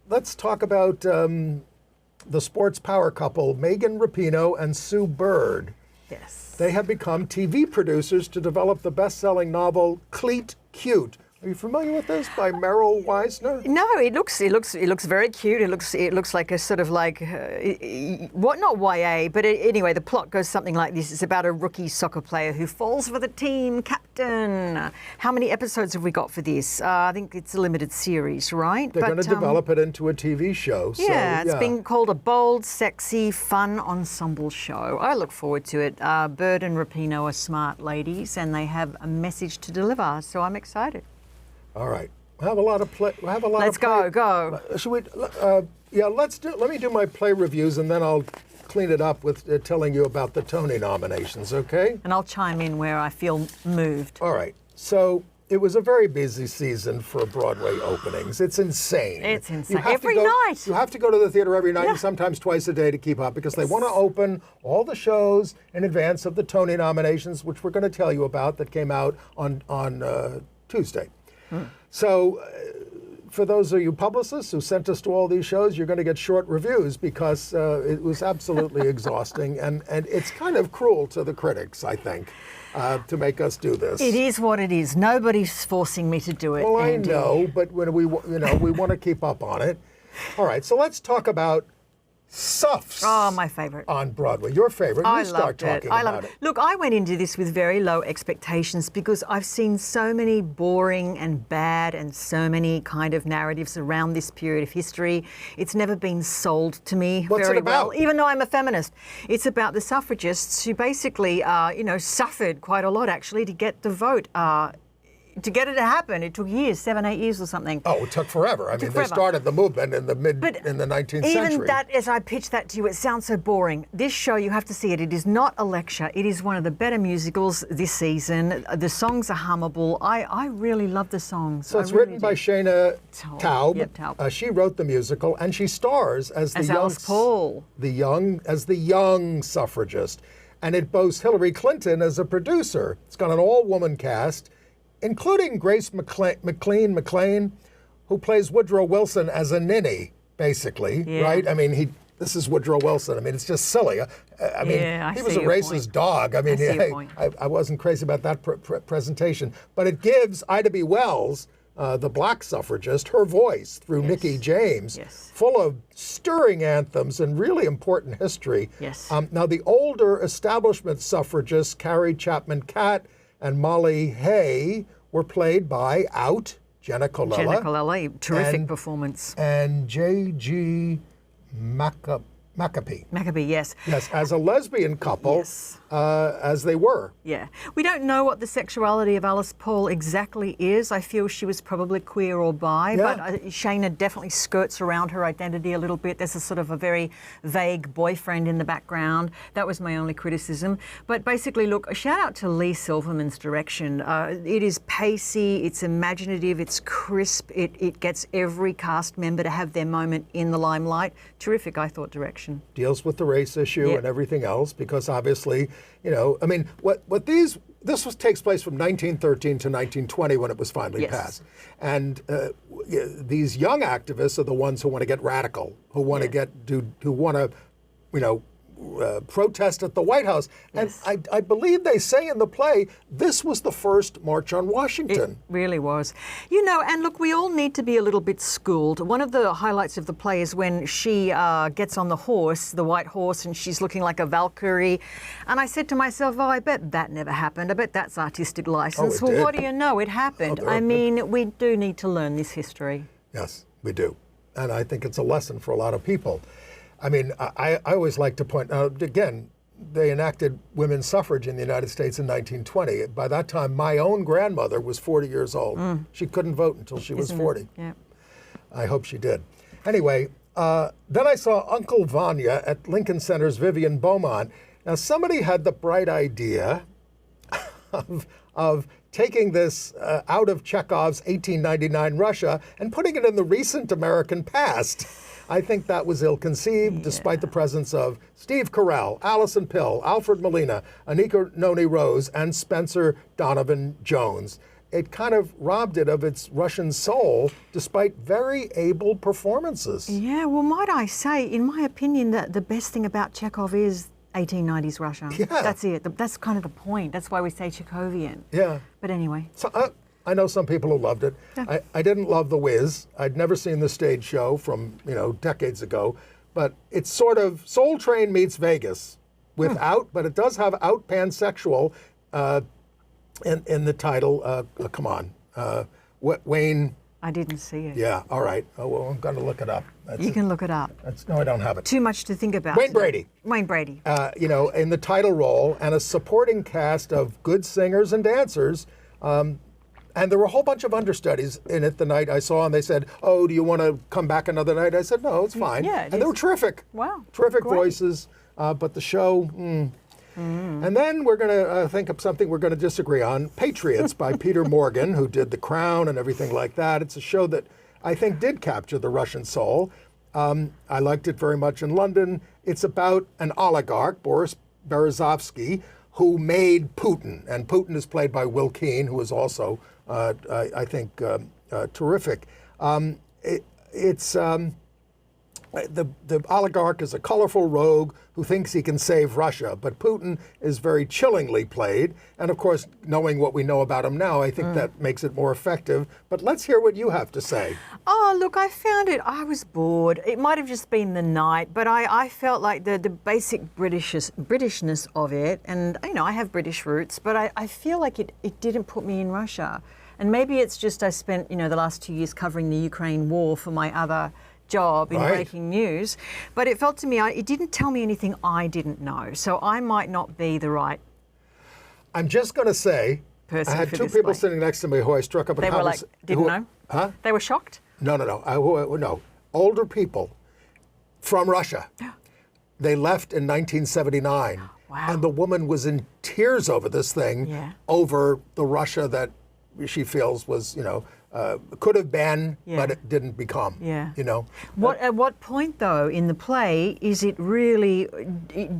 let's talk about the sports power couple, Megan Rapinoe and Sue Bird. Yes. They have become TV producers to develop the best-selling novel Cleat Cute. Are you familiar with this by Merrill Weisner? No, it looks very cute. It looks like a sort of like what, not YA, but anyway, the plot goes something like this. It's about a rookie soccer player who falls for the team captain. How many episodes have we got for this? I think it's a limited series, right? They're going to develop it into a TV show. Yeah, it's being called a bold, sexy, fun ensemble show. I look forward to it. Bird and Rapinoe are smart ladies, and they have a message to deliver. So I'm excited. All right. We have a lot of play. Let's go. Should we? Let me do my play reviews, and then I'll clean it up with telling you about the Tony nominations. Okay? And I'll chime in where I feel moved. All right. So it was a very busy season for Broadway openings. It's insane. It's insane. Every night. You have to go to the theater every night, and sometimes twice a day to keep up, because they want to open all the shows in advance of the Tony nominations, which we're going to tell you about, that came out on Tuesday. So for those of you publicists who sent us to all these shows, you're going to get short reviews, because it was absolutely exhausting, and it's kind of cruel to the critics, I think, to make us do this. It is what it is. Nobody's forcing me to do it. Well, Andy. I know, but when we want to keep up on it. All right, so let's talk about Suffs. Oh, my favourite. On Broadway. Your favourite. I You start loved it. talking I about loved it. it. Look, I went into this with very low expectations, because I've seen so many boring and bad and so many kind of narratives around this period of history. It's never been sold to me What's very it about? well, even though I'm a feminist. It's about the suffragists who basically, suffered quite a lot actually to get the vote. To get it to happen, it took years, 7, 8 years or something. Oh, it took forever. I mean, they started the movement in the 19th century. Even that, as I pitched that to you, it sounds so boring. This show, you have to see it. It is not a lecture. It is one of the better musicals this season. The songs are hummable. I really love the songs. So it's written by Shana Taub. Yep, Taub. She wrote the musical, and she stars as Alice Paul. the young suffragist, and it boasts Hillary Clinton as a producer. It's got an all-woman cast, including Grace McLean, who plays Woodrow Wilson as a ninny, basically, right? I mean, this is Woodrow Wilson. I mean, it's just silly. I mean, he was a racist dog. I mean, I wasn't crazy about that presentation. But it gives Ida B. Wells, the black suffragist, her voice through Nikki James, full of stirring anthems and really important history. Now, the older establishment suffragists, Carrie Chapman Catt and Molly Hay, were played by Jenna Colella. Jenna Colella, terrific performance. And J.G. Maccabee, yes. Yes, as a lesbian couple, as they were. Yeah. We don't know what the sexuality of Alice Paul exactly is. I feel she was probably queer or bi, but Shana definitely skirts around her identity a little bit. There's a sort of a very vague boyfriend in the background. That was my only criticism. But basically, look, a shout out to Lee Silverman's direction. It is pacey, it's imaginative, it's crisp, it gets every cast member to have their moment in the limelight. Terrific, I thought, direction. Deals with the race issue and everything else, because obviously, I mean, this takes place from 1913 to 1920 when it was finally passed. And these young activists are the ones who want to get radical, who want to protest at the White House. And I believe they say in the play, this was the first March on Washington. It really was. And look, we all need to be a little bit schooled. One of the highlights of the play is when she gets on the horse, the white horse, and she's looking like a Valkyrie. And I said to myself, I bet that never happened. I bet that's artistic license. Well, what do you know? It happened. I mean, we do need to learn this history. Yes, we do. And I think it's a lesson for a lot of people. I mean, I always like to point out, again, they enacted women's suffrage in the United States in 1920. By that time, my own grandmother was 40 years old. She couldn't vote until she was 40. Yeah. I hope she did. Anyway, then I saw Uncle Vanya at Lincoln Center's Vivian Beaumont. Now, somebody had the bright idea of taking this out of Chekhov's 1899 Russia and putting it in the recent American past. I think that was ill-conceived, despite the presence of Steve Carell, Allison Pill, Alfred Molina, Anika Noni Rose, and Spencer Donovan Jones. It kind of robbed it of its Russian soul, despite very able performances. Yeah, well, might I say, in my opinion, that the best thing about Chekhov is 1890s Russia. Yeah. That's it. That's kind of the point. That's why we say Chekhovian. Yeah. But anyway. So I know some people who loved it. I didn't love The Wiz. I'd never seen the stage show from, decades ago. But it's sort of Soul Train meets Vegas without, but it does have out pansexual in the title. Come on. Wayne. I didn't see it. Yeah, all right. Oh, well, I'm going to look it up. You can look it up. No, I don't have it. Too much to think about. Wayne Brady. Wayne Brady. In the title role, and a supporting cast of good singers and dancers. And there were a whole bunch of understudies in it the night I saw, and they said, "Oh, do you want to come back another night?" I said, "No, it's fine." Yeah, and they were terrific. Wow. Terrific Great. voices, but the show. And then we're going to think of something we're going to disagree on. Patriots by Peter Morgan, who did The Crown and everything like that. It's a show that I think did capture the Russian soul. I liked it very much in London. It's about an oligarch, Boris Berezovsky, who made Putin. And Putin is played by Will Keane, who is also, I think, terrific. The oligarch is a colorful rogue who thinks he can save Russia, but Putin is very chillingly played. And of course, knowing what we know about him now, I think that makes it more effective. But let's hear what you have to say. Oh, look, I found it, I was bored. It might have just been the night, but I felt like the basic Britishness of it, and I have British roots, but I feel like it didn't put me in Russia. And maybe it's just I spent, the last 2 years covering the Ukraine war for my other job in breaking news, but it felt to me, it didn't tell me anything I didn't know, so I might not be the right I'm just going to say, person I had for two this people play. sitting next to me who I struck up a They were like, conversation. didn't know? Huh? They were shocked? No. No. Older people from Russia. They left in 1979. Wow. And the woman was in tears over this thing, over the Russia that she feels was, could have been, but it didn't become. Yeah. At what point, though, in the play is it really?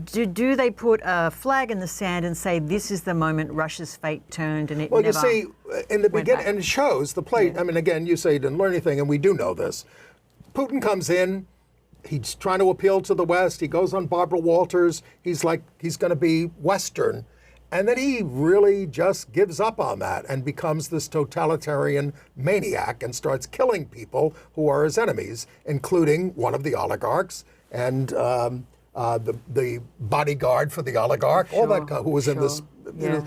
Do they put a flag in the sand and say this is the moment Russia's fate turned and it Well, never? you see, in the went beginning, back? and it shows the play. I mean, again, you say you didn't learn anything, and we do know this. Putin comes in. He's trying to appeal to the West. He goes on Barbara Walters. He's like, he's going to be Western. And then he really just gives up on that and becomes this totalitarian maniac and starts killing people who are his enemies, including one of the oligarchs and the bodyguard for the oligarch, all that guy who was in this.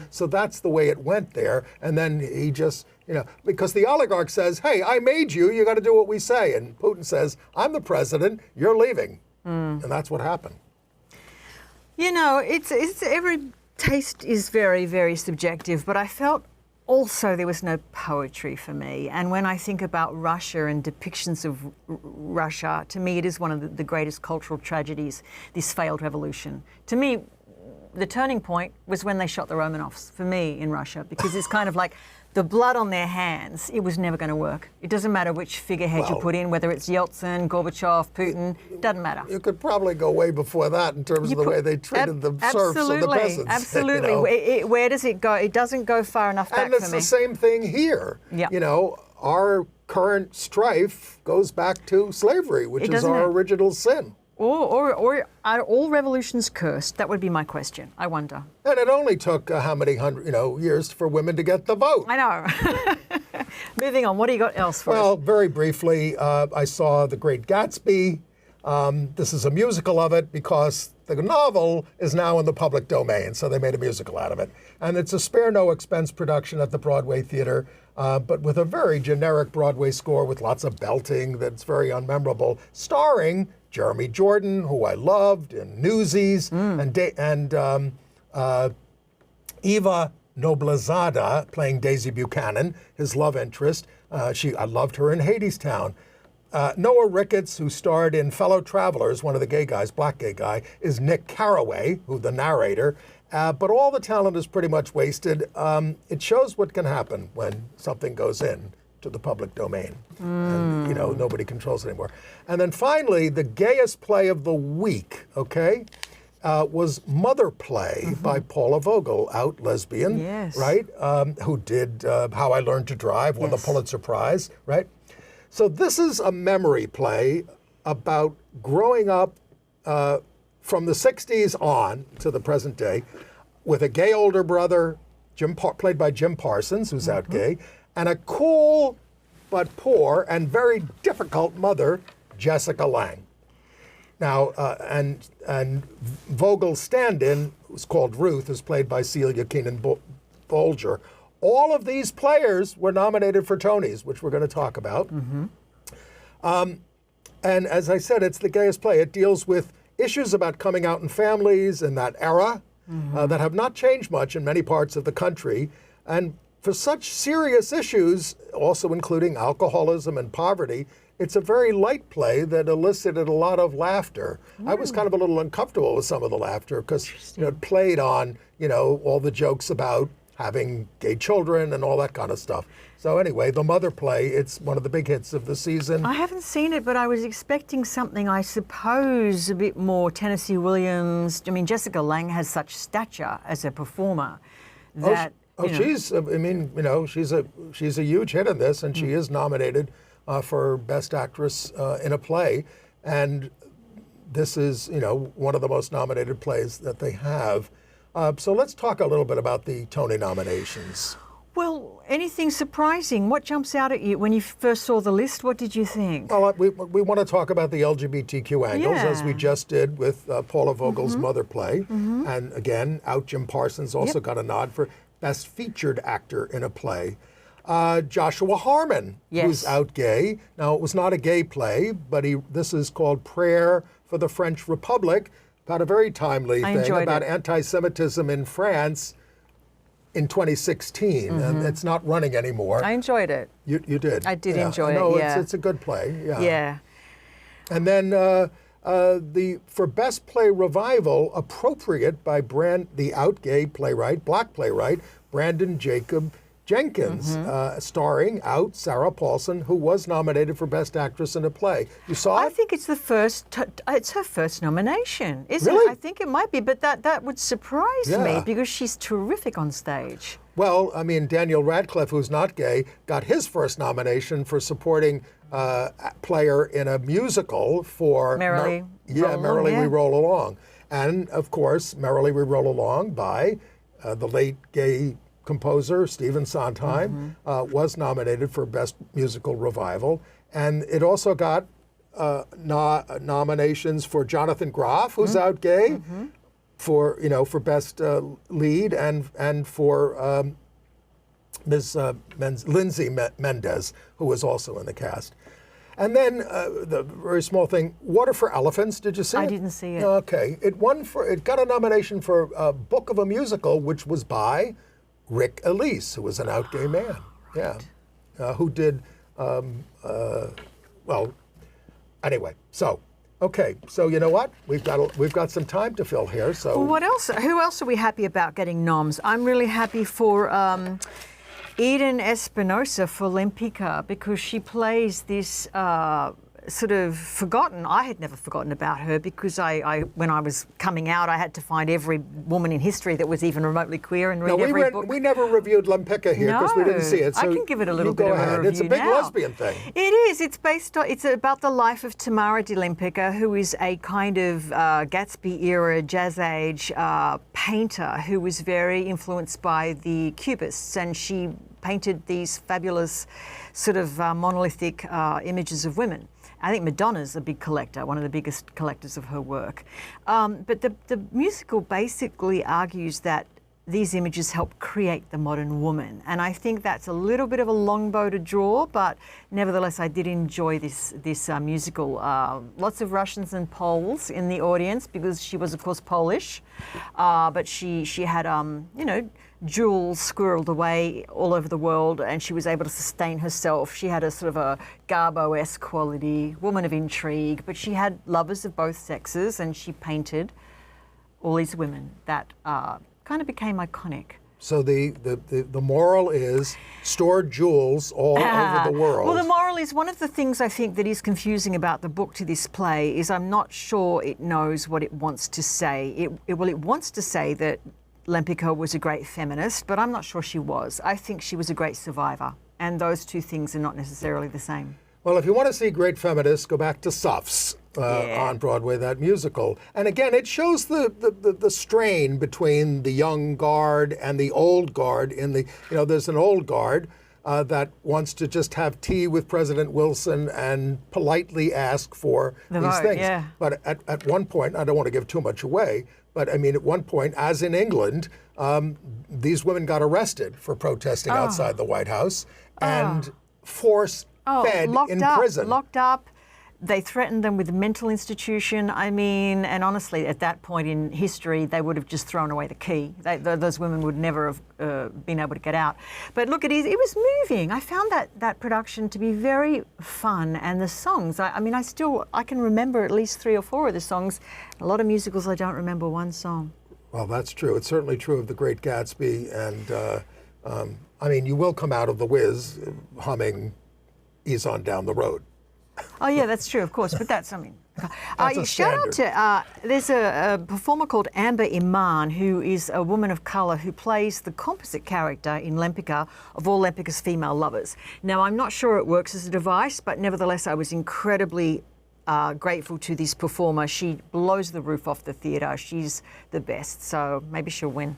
So that's the way it went there. And then he just, because the oligarch says, "Hey, I made you. You got to do what we say." And Putin says, "I'm the president. You're leaving." And that's what happened. It's every taste is very, very subjective, but I felt also there was no poetry for me. And when I think about Russia and depictions of Russia, to me it is one of the greatest cultural tragedies, this failed revolution. To me, the turning point was when they shot the Romanovs, for me, in Russia, because it's kind of like the blood on their hands, it was never going to work. It doesn't matter which figurehead you put in, whether it's Yeltsin, Gorbachev, Putin, doesn't matter. You could probably go way before that in terms of the way they treated the serfs and the peasants. Absolutely. Where does it go? It doesn't go far enough back for me. And it's the same thing here. Our current strife goes back to slavery, which is our original sin. Or are all revolutions cursed? That would be my question. I wonder. And it only took how many hundred, years for women to get the vote. I know. Moving on. What do you got else for us? Well, very briefly, I saw The Great Gatsby. This is a musical of it because the novel is now in the public domain, so they made a musical out of it. And it's a spare no expense production at the Broadway Theater, but with a very generic Broadway score with lots of belting that's very unmemorable, starring Jeremy Jordan, who I loved in Newsies, and Eva Noblezada playing Daisy Buchanan, his love interest. I loved her in Hadestown. Noah Ricketts, who starred in Fellow Travelers, one of the gay guys, black gay guy, is Nick Carraway, who the narrator. But all the talent is pretty much wasted. It shows what can happen when something goes in to the public domain. And, nobody controls it anymore. And then finally, the gayest play of the week, was Mother Play by Paula Vogel, out lesbian, right? Who did How I Learned to Drive, won the Pulitzer Prize, right? So this is a memory play about growing up from the 60s on to the present day with a gay older brother, played by Jim Parsons, who's out gay, and a cool but poor and very difficult mother, Jessica Lange. Now, and Vogel's stand-in, who's called Ruth, is played by Celia Keenan-Bolger. All of these players were nominated for Tonys, which we're going to talk about. And as I said, it's the gayest play. It deals with issues about coming out in families in that era that have not changed much in many parts of the country. And for such serious issues, also including alcoholism and poverty, it's a very light play that elicited a lot of laughter. I was kind of a little uncomfortable with some of the laughter because it played on, all the jokes about having gay children and all that kind of stuff. So anyway, the Mother play, it's one of the big hits of the season. I haven't seen it, but I was expecting something, I suppose, a bit more Tennessee Williams. I mean, Jessica Lange has such stature as a performer that... she's a huge hit in this, and she is nominated for Best Actress in a Play. And this is, one of the most nominated plays that they have. So let's talk a little bit about the Tony nominations. Well, anything surprising? What jumps out at you when you first saw the list? What did you think? Well, we want to talk about the LGBTQ angles, as we just did with Paula Vogel's Mother play. And again, Out Jim Parsons also got a nod for Best Featured Actor in a Play. Joshua Harmon, who's out gay. Now, it was not a gay play, but this is called Prayer for the French Republic, about a very timely thing about anti-Semitism in France in 2016, and it's not running anymore. I enjoyed it. You did? I did enjoy it, yeah. It's a good play, Yeah. And then for Best Play Revival, Appropriate by the out gay playwright, black playwright, Brandon Jacob Jenkins, starring out Sarah Paulson, who was nominated for Best Actress in a Play. You saw it? I think it's it's her first nomination, isn't Really? it? I think it might be, but that would surprise me because she's terrific on stage. Well, I mean, Daniel Radcliffe, who's not gay, got his first nomination for supporting player in a musical for Merrily We Roll Along. And, of course, Merrily We Roll Along by the late gay composer Stephen Sondheim was nominated for Best Musical Revival. And it also got nominations for Jonathan Groff, who's out gay, for Best Lead, and for Ms. Lindsay Mendez, who was also in the cast. And then the very small thing, Water for Elephants. Did you see it? I didn't see it. Okay, it got a nomination for Book of a Musical, which was by Rick Elise, who was an out gay man. Who did anyway. So. Okay, so you know what? We've got some time to fill here. So well, what else? Who else are we happy about getting noms? I'm really happy for Eden Espinosa for Lempicka because she plays this sort of forgotten. I had never forgotten about her because when I was coming out, I had to find every woman in history that was even remotely queer and read every book. We never reviewed Lempicka here because we didn't see it. So I can give it a little bit go of ahead. a review. It's a big now. lesbian thing. It is. It's about the life of Tamara de Lempicka, who is a kind of Gatsby-era Jazz Age painter who was very influenced by the Cubists, and she painted these fabulous sort of monolithic images of women. I think Madonna's a big collector, one of the biggest collectors of her work. But the musical basically argues that these images help create the modern woman. And I think that's a little bit of a long bow to draw, but nevertheless, I did enjoy this musical. Lots of Russians and Poles in the audience because she was, of course, Polish. But she had, jewels squirreled away all over the world, and she was able to sustain herself. She had a sort of a Garbo-esque quality, woman of intrigue, but she had lovers of both sexes, and she painted all these women that kind of became iconic. So the moral is store jewels all over the world. Well, the moral is one of the things I think that is confusing about the book to this play is I'm not sure it knows what it wants to say. It wants to say that Lempicka was a great feminist, but I'm not sure she was. I think she was a great survivor, and those two things are not necessarily the same. Well, if you want to see great feminists, go back to Suffs on Broadway, that musical. And again, it shows the strain between the young guard and the old guard. There's an old guard that wants to just have tea with President Wilson and politely ask for The these vote, things. yeah. But at one point, I don't want to give too much away, but I mean, at one point, as in England, these women got arrested for protesting outside the White House and force-fed in prison. Locked up. They threatened them with a mental institution. I mean, and honestly, at that point in history, they would have just thrown away the key. Those women would never have been able to get out. But look, it was moving. I found that production to be very fun, and the songs. I mean, I can remember at least 3 or 4 of the songs. A lot of musicals, I don't remember one song. Well, that's true. It's certainly true of The Great Gatsby, and I mean, you will come out of The Wiz humming "Ease on Down the Road." Oh yeah, that's true, of course. But that's, I mean, That's a shout out to there's a performer called Amber Iman, who is a woman of colour who plays the composite character in Lempicka of all Lempicka's female lovers. Now, I'm not sure it works as a device, but nevertheless, I was incredibly grateful to this performer. She blows the roof off the theatre. She's the best, so maybe she'll win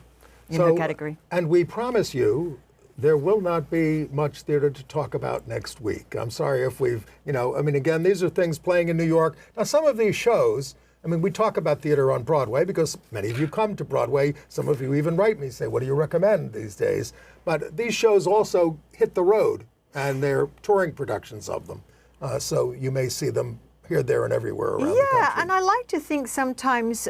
in her category. And we promise you, there will not be much theater to talk about next week. I'm sorry if we've, I mean, again, these are things playing in New York. Now, some of these shows, I mean, we talk about theater on Broadway because many of you come to Broadway. Some of you even write me, say, what do you recommend these days? But these shows also hit the road, and they're touring productions of them. So you may see them here, there, and everywhere around the country. Yeah, and I like to think sometimes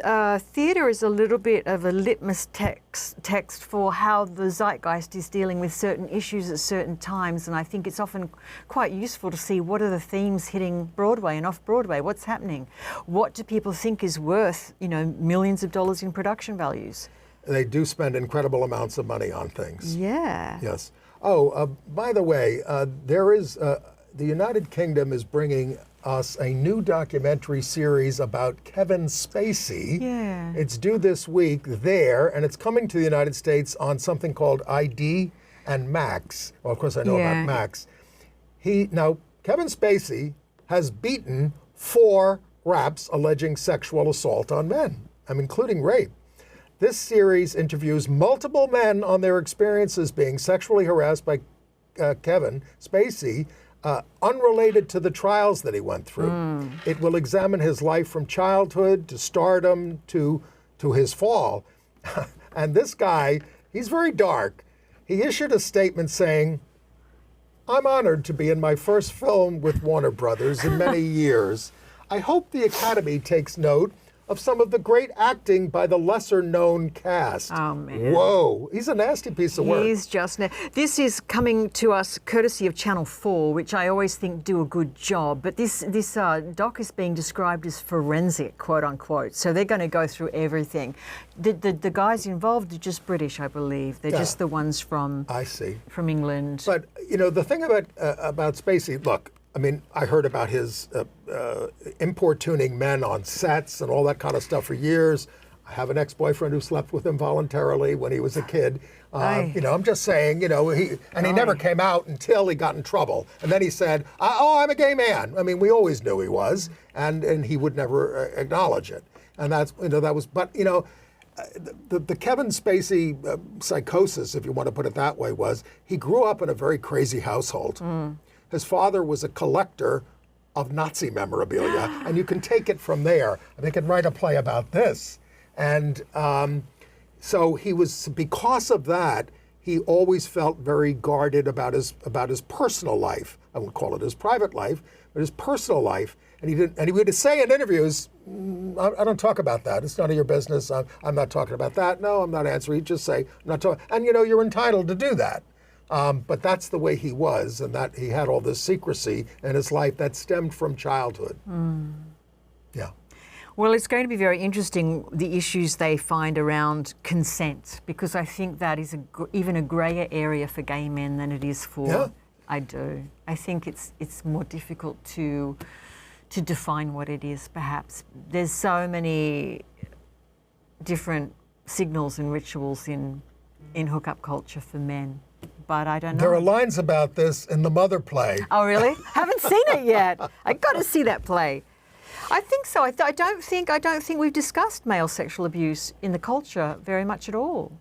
theatre is a little bit of a litmus text for how the zeitgeist is dealing with certain issues at certain times, and I think it's often quite useful to see what are the themes hitting Broadway and off Broadway, what's happening, what do people think is worth, millions of dollars in production values. They do spend incredible amounts of money on things. Yeah. Yes. Oh, by the way, the United Kingdom is bringing us a new documentary series about Kevin Spacey. Yeah. It's due this week there, and it's coming to the United States on something called ID and Max. Well, of course, I know about Max. Now, Kevin Spacey has beaten 4 raps alleging sexual assault on men, including rape. This series interviews multiple men on their experiences being sexually harassed by Kevin Spacey, unrelated to the trials that he went through. It will examine his life from childhood to stardom to his fall. And this guy, he's very dark. He issued a statement saying, "I'm honored to be in my first film with Warner Brothers in many years. I hope the Academy takes note of some of the great acting by the lesser-known cast." Oh, man. Whoa, he's a nasty piece of work. He's just... This is coming to us courtesy of Channel 4, which I always think do a good job. But this doc is being described as forensic, quote-unquote. So they're going to go through everything. The guys involved are just British, I believe. They're just the ones from... I see. From England. But, the thing about Spacey, look, I heard about his importuning men on sets and all that kind of stuff for years. I have an ex-boyfriend who slept with him voluntarily when he was a kid. I'm just saying, he never came out until he got in trouble. And then he said, I'm a gay man. We always knew he was, and he would never acknowledge it. And that's, that was, but, the Kevin Spacey psychosis, if you want to put it that way, was he grew up in a very crazy household. His father was a collector of Nazi memorabilia, and you can take it from there. They can write a play about this. And so he was, because of that, he always felt very guarded about his personal life. I wouldn't call it his private life, but his personal life. And he would say in interviews, I don't talk about that. It's none of your business. I'm not talking about that. No, I'm not answering. He'd just say, I'm not talking. And you're entitled to do that. But that's the way he was, and that he had all this secrecy in his life that stemmed from childhood. Yeah. Well, it's going to be very interesting, the issues they find around consent, because I think that is even a greyer area for gay men than it is for... Yeah. I do. I think it's more difficult to define what it is, perhaps. There's so many different signals and rituals in hookup culture for men. But I don't know. There are lines about this in the Mother play. Oh, really? Haven't seen it yet. I got to see that play. I think so. I don't think we've discussed male sexual abuse in the culture very much at all.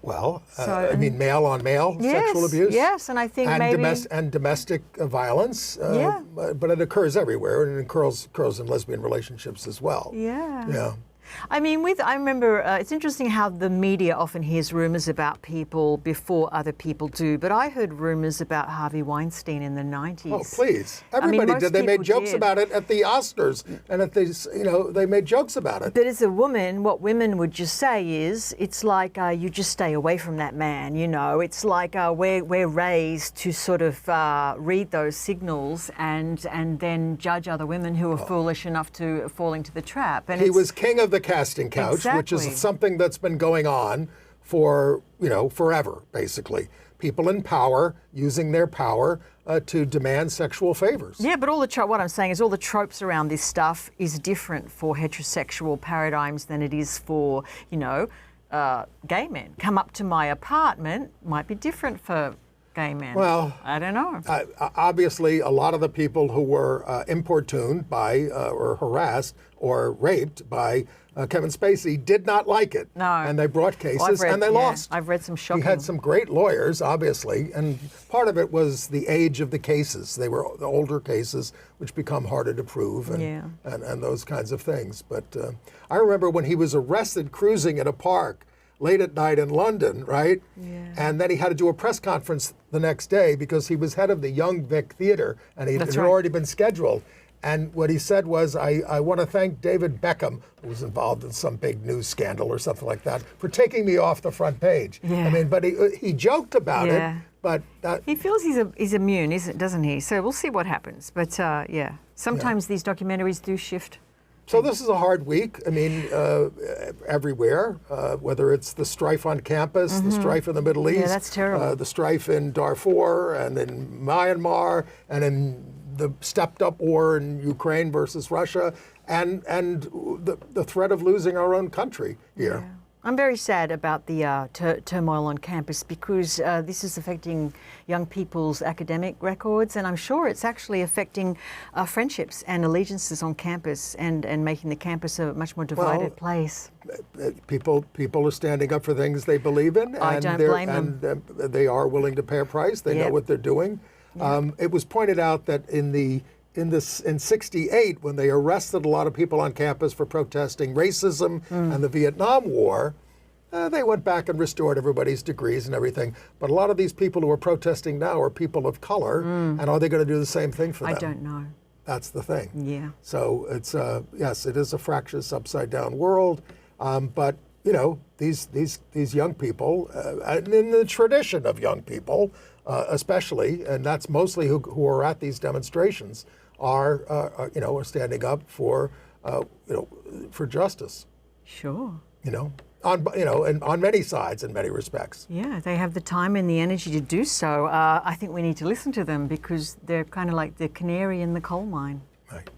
Well, So, I mean, male on male sexual abuse. Yes, and I think And, maybe and domestic violence. Yeah. But it occurs everywhere, and it occurs in lesbian relationships as well. Yeah. Yeah. I mean, I remember, it's interesting how the media often hears rumours about people before other people do, but I heard rumours about Harvey Weinstein in the 90s. Oh, please. Everybody most did. They made people jokes did. about it at the Oscars, and at these, they made jokes about it. But as a woman, what women would just say is, it's like you just stay away from that man, It's like we're raised to sort of read those signals and then judge other women who are foolish enough to fall into the trap. And He was king of the casting couch, which Exactly. is something that's been going on for, forever, basically. People in power using their power to demand sexual favors. Yeah, but what I'm saying is all the tropes around this stuff is different for heterosexual paradigms than it is for, gay men. Come up to my apartment might be different for gay men. Well, I don't know. Obviously, a lot of the people who were importuned by or harassed or raped by Kevin Spacey did not like it. No. And they brought cases Well, I've read- and they yeah, lost. I've read some shocking. He had some great lawyers, obviously, and part of it was the age of the cases. They were the older cases, which become harder to prove and those kinds of things. But I remember when he was arrested cruising in a park late at night in London, right? Yeah. And then he had to do a press conference the next day because he was head of the Young Vic Theatre and it That's had right. already been scheduled. And what he said was, I want to thank David Beckham, who was involved in some big news scandal or something like that, for taking me off the front page. Yeah. I mean, but he joked about Yeah. it, but He feels he's immune, doesn't he? So we'll see what happens. But sometimes these documentaries do shift. So this is a hard week. I mean, everywhere, whether it's the strife on campus, the strife in the Middle East, that's terrible. The strife in Darfur and in Myanmar and in the stepped-up war in Ukraine versus Russia, and the threat of losing our own country here. Yeah. I'm very sad about the turmoil on campus because this is affecting young people's academic records, and I'm sure it's actually affecting friendships and allegiances on campus and making the campus a much more divided place. People are standing up for things they believe in, I and don't they're- blame them. and they are willing to pay a price. They know Yep. what they're doing. It was pointed out that in '68, when they arrested a lot of people on campus for protesting racism and the Vietnam War, they went back and restored everybody's degrees and everything. But a lot of these people who are protesting now are people of color, and are they going to do the same thing for them? I don't know. That's the thing. Yeah. So it's yes, it is a fractious, upside-down world. But these young people, and in the tradition of young people, especially, and that's mostly who are at these demonstrations, are standing up for for justice. Sure. On many sides in many respects. Yeah, they have the time and the energy to do so. I think we need to listen to them because they're kind of like the canary in the coal mine. Right.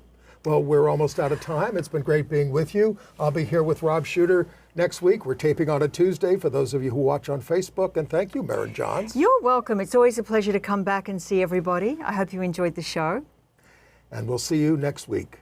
Well, we're almost out of time. It's been great being with you. I'll be here with Rob Shooter next week. We're taping on a Tuesday for those of you who watch on Facebook. And thank you, Merryn Johns. You're welcome. It's always a pleasure to come back and see everybody. I hope you enjoyed the show. And we'll see you next week.